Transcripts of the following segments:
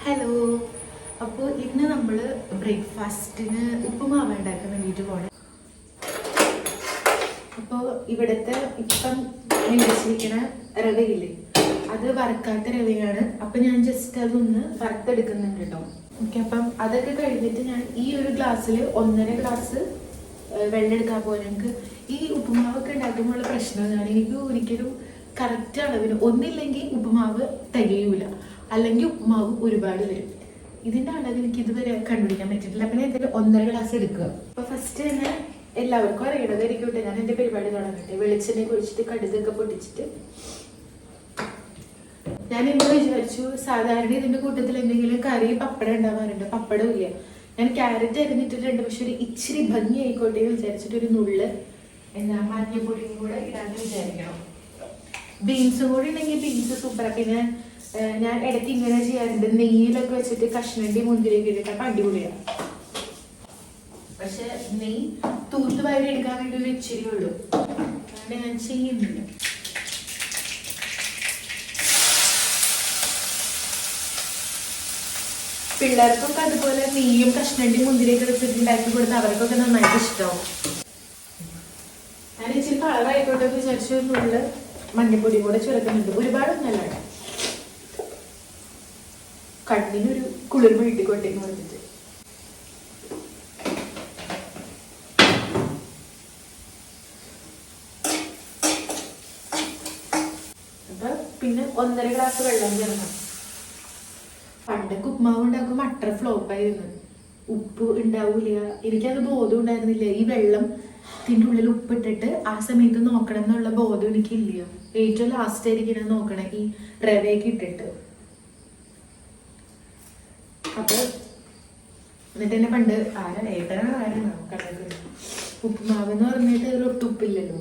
Hello. അപ്പോൾ ഇന്ന് നമ്മൾ ബ്രേക്ക്ഫാസ്റ്റിന് ഉപ്പുമാവ് ഉണ്ടാക്കാൻ വേണ്ടിയിട്ട് പോകണം. അപ്പോൾ ഇവിടുത്തെ ഇപ്പം മേടിച്ചിരിക്കുന്ന റവയില്ലേ, അത് വറുക്കാത്ത റവയാണ്. അപ്പം ഞാൻ ജസ്റ്റ് അതൊന്ന് വറുത്തെടുക്കുന്നുണ്ട് കേട്ടോ. ഓക്കെ, അപ്പം അതൊക്കെ കഴിഞ്ഞിട്ട് ഞാൻ ഈ ഒരു ഗ്ലാസ്സിൽ 1.5 ഗ്ലാസ് വെള്ളം എടുക്കാൻ പോലെ. എനിക്ക് ഈ ഉപ്പുമാവൊക്കെ ഉണ്ടാക്കുമ്പോൾ പ്രശ്നം എനിക്ക് ഒരിക്കലും കറക്റ്റ് അളവിന് ഒന്നില്ലെങ്കിൽ ഉപ്പുമാവ് തികയൂല, അല്ലെങ്കിൽ ഉപ്പുമാവ് ഒരുപാട് വരും. ഇതിൻ്റെ അളവ് എനിക്ക് ഇതുവരെ കണ്ടുപിടിക്കാൻ പറ്റിയിട്ടില്ല. അപ്പം ഞാൻ എന്തായാലും 1.5 ഗ്ലാസ് എടുക്കുക. അപ്പോൾ ഫസ്റ്റ് തന്നെ എല്ലാവർക്കും അറിയണതായിരിക്കട്ടെ, ഞാൻ എൻ്റെ പരിപാടി തുടങ്ങട്ടെ. വെളിച്ചെണ്ണ കുഴിച്ചിട്ട് കടുകൊക്കെ പൊട്ടിച്ചിട്ട് ഞാൻ ഇന്ന് വിചാരിച്ചു, സാധാരണ ഇതിൻ്റെ കൂട്ടത്തിൽ എന്തെങ്കിലും കറി പപ്പടം ഉണ്ടാവാറുണ്ട്. പപ്പടം ഇല്ല. ഞാൻ ക്യാരറ്റ് അരിഞ്ഞിട്ടിട്ടുണ്ട്, പക്ഷെ ഒരു ഇച്ചിരി ഭംഗി ആയിക്കോട്ടെ വിചാരിച്ചിട്ട് ഒരു നുള്ള് മഞ്ഞപ്പൊടിയും കൂടെ ഇടാന്ന് വിചാരിക്കണം. ബീൻസും കൂടി ഉണ്ടെങ്കിൽ ബീൻസ് സൂപ്പറാണ്. പിന്നെ ഞാൻ ഇടയ്ക്ക് ഇങ്ങനെ ചെയ്യാറുണ്ട്, നെയ്യിലൊക്കെ വെച്ചിട്ട് കഷ്ണണ്ടി മുന്തിരിയൊക്കെ ഇട്ടിട്ട്. അപ്പം അടിപൊളിയാണ്. പക്ഷെ നെയ്യ് തൂത്തുവാരി എടുക്കാൻ വേണ്ടി ഒരു ഇച്ചിരി ഉള്ളൂ, അതുകൊണ്ട് ഞാൻ ചെയ്യുന്നില്ല. പിള്ളേർക്കൊക്കെ അതുപോലെ നെയ്യും കഷ്ണണ്ടി മുന്തിരിയൊക്കെ വെച്ചിട്ട് ഉണ്ടാക്കി കൊടുത്താൽ അവർക്കൊക്കെ നന്നായിട്ട് ഇഷ്ടമാവും. ഞാൻ ഇച്ചിരി കളറായിക്കോട്ടെ വിചാരിച്ചൊന്നുമില്ല. മഞ്ഞപ്പൊടി കൂടെ ചേർക്കുന്നുണ്ട്, ഒരുപാടൊന്നല്ല. കണ്ണിനൊരു കുളിർമ കിട്ടിക്കോട്ടെ എന്ന് പറഞ്ഞിട്ട്. അപ്പൊ പിന്നെ 1.5 ഗ്ലാസ് വെള്ളം ചേർക്കണം. പണ്ടൊക്കെ ഉപ്മാവ് ഉണ്ടാക്കുമ്പോൾ അട്ടർ ഫ്ലോപ്പായിരുന്നു. ഉപ്പ് ഉണ്ടാവൂല, എനിക്കത് ബോധം ഉണ്ടായിരുന്നില്ല. ഈ വെള്ളം ഇതിൻ്റെ ഉള്ളിൽ ഉപ്പിട്ടിട്ട് ആ സമയത്ത് നോക്കണം എന്നുള്ള ബോധം എനിക്കില്ല. ഏറ്റവും ലാസ്റ്റ് ആയിരിക്കും ഞാൻ നോക്കണേ ഈ റവയൊക്കെ ഇട്ടിട്ട്. അപ്പൊ എന്നിട്ട് തന്നെ പണ്ട് ഏട്ടനാണ് കണ്ടത്, ഉപ്പുമാവ് എന്ന് പറഞ്ഞിട്ട് ഒട്ടുപ്പില്ലല്ലോ.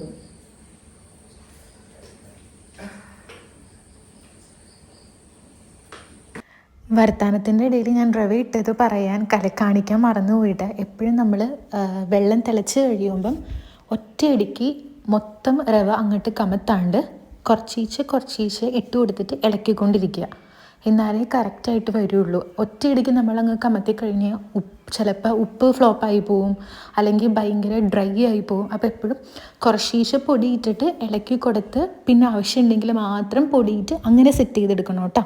വർത്താനത്തിൻ്റെ ഇടയിൽ ഞാൻ റവ ഇട്ടത് പറയാൻ കാണിക്കാൻ മറന്നുപോയിട്ട്, എപ്പോഴും നമ്മൾ വെള്ളം തിളച്ച് കഴിയുമ്പം ഒറ്റയടിക്ക് മൊത്തം റവ അങ്ങോട്ട് കമത്താണ്ട് കുറച്ചീച്ച് ഇട്ട് കൊടുത്തിട്ട് ഇളക്കിക്കൊണ്ടിരിക്കുക. എന്നാലേ കറക്റ്റായിട്ട് വരുള്ളൂ. ഒറ്റയടിക്ക് നമ്മളങ്ങ് കമത്തി കഴിഞ്ഞാൽ ചിലപ്പോൾ ഉപ്പ് ഫ്ലോപ്പായി പോവും, അല്ലെങ്കിൽ ഭയങ്കര ഡ്രൈ ആയി പോവും. അപ്പോൾ എപ്പോഴും കുറച്ചീച്ച് പൊടിയിട്ടിട്ട് ഇളക്കി കൊടുത്ത് പിന്നെ ആവശ്യമുണ്ടെങ്കിൽ മാത്രം പൊടിയിട്ട് അങ്ങനെ സെറ്റ് ചെയ്തെടുക്കണം കേട്ടോ.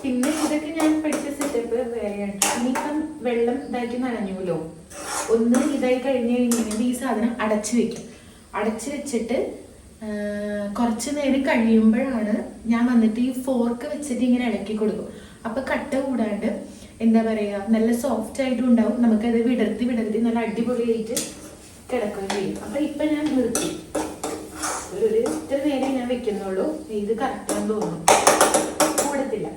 പിന്നെ ഇതൊക്കെ ഞാൻ പഠിച്ച സെറ്റപ്പ് വേറെയാണ്. ഇനിയിപ്പം വെള്ളം ഇതാക്കി നനഞ്ഞൂലോ, ഒന്ന് ഇതായി കഴിഞ്ഞ് കഴിഞ്ഞാൽ ഈ സാധനം അടച്ചു വെക്കും. അടച്ചു വെച്ചിട്ട് കുറച്ച് നേരം കഴിയുമ്പോഴാണ് ഞാൻ വന്നിട്ട് ഈ ഫോർക്ക് വെച്ചിട്ട് ഇങ്ങനെ ഇളക്കി കൊടുക്കും. അപ്പം കട്ട കൂടാണ്ട് എന്താ പറയുക, നല്ല സോഫ്റ്റ് ആയിട്ടും ഉണ്ടാവും. നമുക്കത് വിടർത്തി നല്ല അടിപൊളിയായിട്ട് കിടക്കുകയും ചെയ്യും. അപ്പം ഇപ്പം ഞാൻ നിർത്തി, ഒരു ഇത്ര നേരം ഞാൻ വെക്കുന്നുള്ളൂ. ഇത് കറക്റ്റാന്ന് തോന്നുന്നു, കൂടത്തില്ല.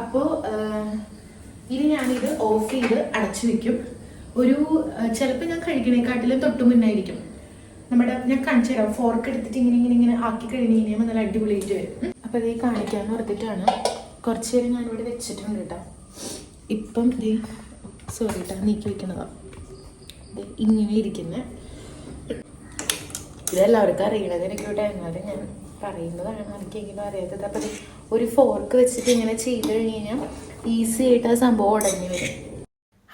അപ്പോൾ ഇനി ഞാനിത് ഓഫ് ചെയ്ത് അടച്ചു വെക്കും. ഒരു ചിലപ്പോൾ ഞാൻ കഴിക്കണേക്കാട്ടിലും തൊട്ട് മുന്നായിരിക്കും ഞാൻ കാണിച്ചു തരാം. ഫോർക്ക് എടുത്തിട്ട് ഇങ്ങനെ ആക്കി കഴിഞ്ഞ് കഴിഞ്ഞാൽ നല്ല അടിപൊളിയായിട്ട് വരും. അപ്പോൾ ഇത് കാണിക്കാമെന്ന് ഓർത്തിട്ടാണ് കുറച്ച് നേരം ഞാനിവിടെ വെച്ചിട്ടുണ്ട് കേട്ടോ. ഇപ്പം സോറി കേട്ടോ, നീക്കി വെക്കണതാണ് ഇങ്ങനെ ഇരിക്കുന്നത്. ഇതെല്ലാവർക്കും അറിയണത് എനിക്കോട്ടെ, എന്നാലും ഞാൻ പറയുന്നതാണ് ആർക്കെങ്കിലും അറിയാത്തത്. അപ്പം ഒരു ഫോർക്ക് വെച്ചിട്ട് ഇങ്ങനെ ചെയ്ത് കഴിഞ്ഞ് കഴിഞ്ഞാൽ ഈസി ആയിട്ട് ആ സംഭവം ഉടഞ്ഞു വരും.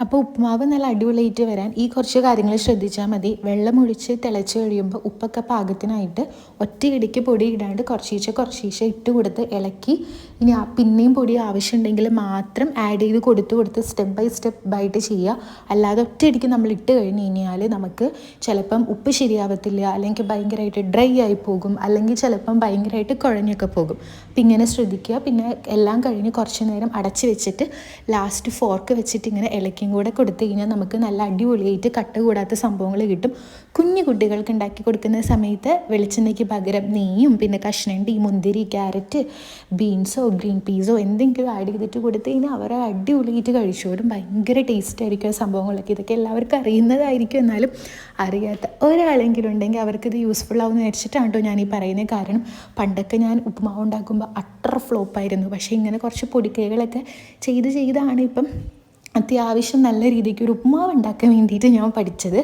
അപ്പോൾ ഉപ്പുമാവ് നല്ല അടിപൊളിയായിട്ട് വരാൻ ഈ കുറച്ച് കാര്യങ്ങൾ ശ്രദ്ധിച്ചാൽ മതി. വെള്ളം ഒഴിച്ച് തിളച്ച് കഴിയുമ്പോൾ ഉപ്പൊക്കെ പാകത്തിനായിട്ട് ഒറ്റയടിക്ക് പൊടി ഇടാണ്ട് കുറച്ചീച്ച ഇട്ട് കൊടുത്ത് ഇളക്കി, ഇനി പിന്നെയും പൊടി ആവശ്യമുണ്ടെങ്കിൽ മാത്രം ആഡ് ചെയ്ത് കൊടുത്ത് സ്റ്റെപ്പ് ബൈ സ്റ്റെപ്പ് ആയിട്ട് ചെയ്യുക. അല്ലാതെ ഒറ്റയടിക്ക് നമ്മൾ ഇട്ട് കഴിഞ്ഞ് കഴിഞ്ഞാൽ നമുക്ക് ചിലപ്പം ഉപ്പ് ശരിയാവത്തില്ല, അല്ലെങ്കിൽ ഭയങ്കരമായിട്ട് ഡ്രൈ ആയി പോകും, അല്ലെങ്കിൽ ചിലപ്പം ഭയങ്കരമായിട്ട് കുഴഞ്ഞൊക്കെ പോകും. അപ്പം ഇങ്ങനെ ശ്രദ്ധിക്കുക. പിന്നെ എല്ലാം കഴിഞ്ഞ് കുറച്ച് നേരം അടച്ച് വെച്ചിട്ട് ലാസ്റ്റ് ഫോർക്ക് വെച്ചിട്ട് ഇങ്ങനെ ഇളക്കി കൂടെ കൊടുത്തു കഴിഞ്ഞാൽ നമുക്ക് നല്ല അടിപൊളിയായിട്ട് കട്ട കൂടാത്ത സംഭവങ്ങൾ കിട്ടും. കുഞ്ഞു കുട്ടികൾക്ക് ഉണ്ടാക്കി കൊടുക്കുന്ന സമയത്ത് വെളിച്ചെണ്ണയ്ക്ക് പകരം നെയ്യും പിന്നെ കഷ്ണണ്ടി, മുന്തിരി, ക്യാരറ്റ്, ബീൻസോ ഗ്രീൻ പീസോ എന്തെങ്കിലും ആഡ് ചെയ്തിട്ട് കൊടുത്തു കഴിഞ്ഞാൽ അവരെ അടിപൊളിയായിട്ട് കഴിച്ചോടും. ഭയങ്കര ടേസ്റ്റ് ആയിരിക്കും ആ സംഭവങ്ങളൊക്കെ. ഇതൊക്കെ എല്ലാവർക്കും അറിയുന്നതായിരിക്കും, എന്നാലും അറിയാത്ത ഒരാളെങ്കിലും ഉണ്ടെങ്കിൽ അവർക്കിത് യൂസ്ഫുൾ ആവുമെന്ന് വിചാരിച്ചിട്ടാണ് കേട്ടോ ഞാൻ ഈ പറയുന്നത്. കാരണം പണ്ടൊക്കെ ഞാൻ ഉപ്പുമാവ് ഉണ്ടാക്കുമ്പോൾ അട്ടർ ഫ്ലോപ്പായിരുന്നു. പക്ഷേ ഇങ്ങനെ കുറച്ച് പൊടിക്കൈകളൊക്കെ ചെയ്താണ് ഇപ്പം അത്യാവശ്യം നല്ല രീതിക്ക് ഒരു ഉപ്പുമാവ് ഉണ്ടാക്കാൻ വേണ്ടിയിട്ട് ഞാൻ പഠിച്ചത്.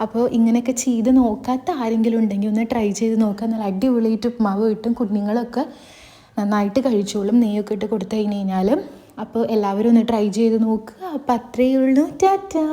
അപ്പോൾ ഇങ്ങനെയൊക്കെ ചെയ്ത് നോക്കാത്ത ആരെങ്കിലും ഉണ്ടെങ്കിൽ ഒന്ന് ട്രൈ ചെയ്ത് നോക്കാൻ. നല്ല അടിപൊളിയായിട്ട് ഉപ്പുമാവ് കിട്ടും. കുഞ്ഞുങ്ങളൊക്കെ നന്നായിട്ട് കഴിച്ചോളും നെയ്യൊക്കെ ഇട്ട് കൊടുത്തു കഴിഞ്ഞ് കഴിഞ്ഞാൽ. അപ്പോൾ എല്ലാവരും ഒന്ന് ട്രൈ ചെയ്ത് നോക്കുക. അപ്പോൾ അത്രയേ ഉള്ളൂ. ടാറ്റാ.